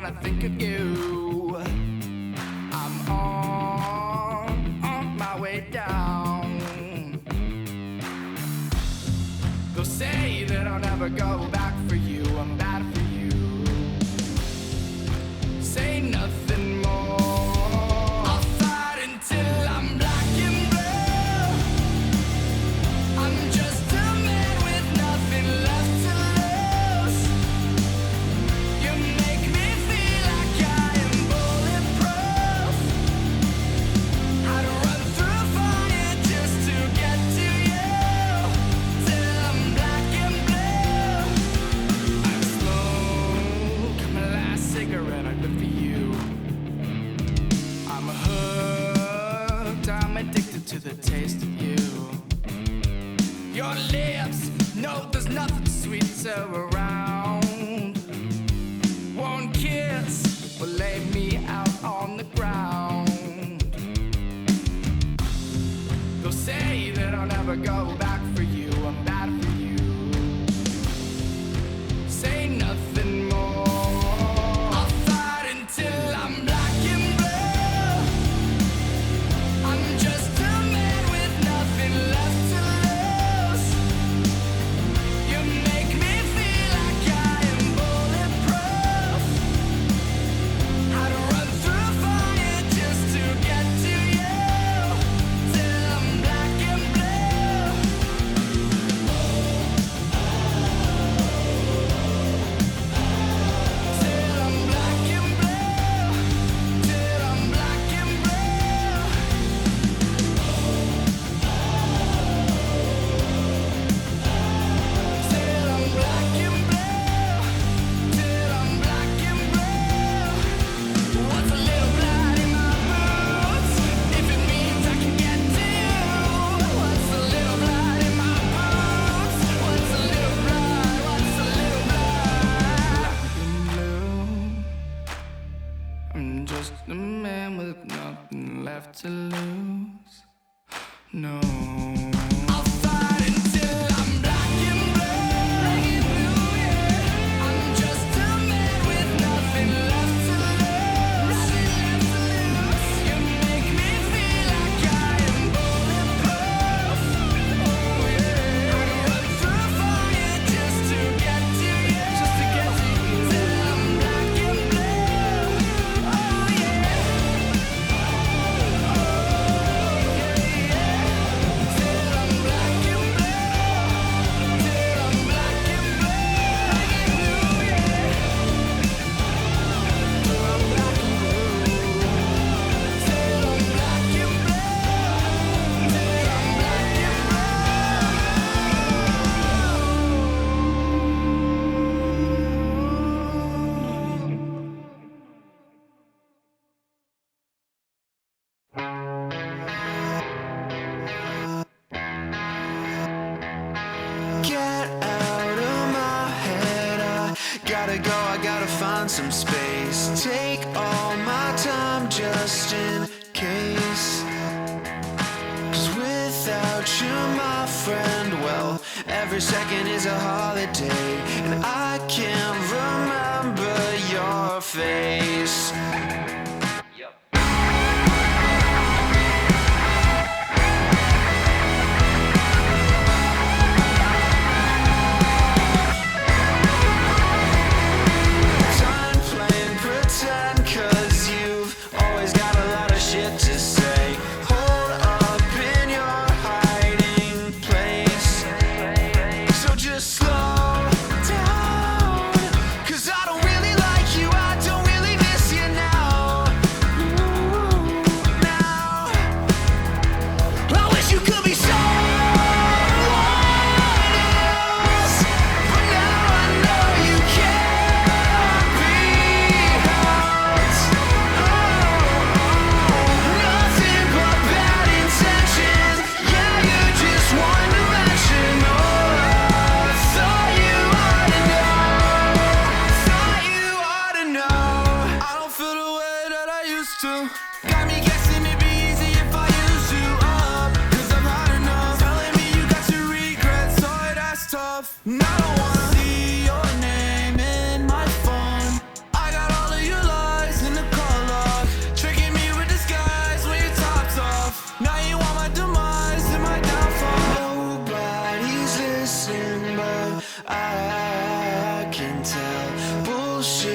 when I think of you. I'm on my way down. They'll say that I'll never go back for you. I'm bad for you. Say nothing more. I'll fight until I'm black and blue. I'm just a man with nothing left to lose. You make me feel like I am bulletproof. I'd run through fire just to get to you. Till I'm black and blue. I smoke my last cigarette, I live for you. I'm hooked, I'm addicted to the taste of you. Your lips, no, there's nothing sweeter around. One kiss will lay me out on the ground. They'll say that I'll never go back for you. I'm bad for you. Say nothing more. I'll fight until I'm black and blue. I'm just a man with nothing left to lose. You make me feel like I am bulletproof. I'd run through fire just to get to you. Till I'm black and blue. Till I'm black and blue. Till I'm black and blue. Till I'm black and blue. Till I'm black and blue. What's a little blood in my boots? If it means I can get to you. What's a little blood in my boots? What's a little blood? What's a little blood? I'm just a man with nothing left to lose. No. I'll fight until I'm black and blue. I'm just a man with nothing left to lose. You make me feel like I am bulletproof. Oh yeah. I'd run through fire just to get to you. Till I'm black and blue. Oh yeah. Till I'm black and blue. Till I'm black and blue. Till I'm black and blue. Till I'm black and blue. Till I'm black Get out of my head, I gotta go, I gotta find some space. Take all my time just in case. 'Cause without you, my friend, well, every second is a holiday. And I can't remember your face. Time playing pretend, 'cause you've always got a lot of shit to say. Hold up in your hiding place. So just slow down. bullshit.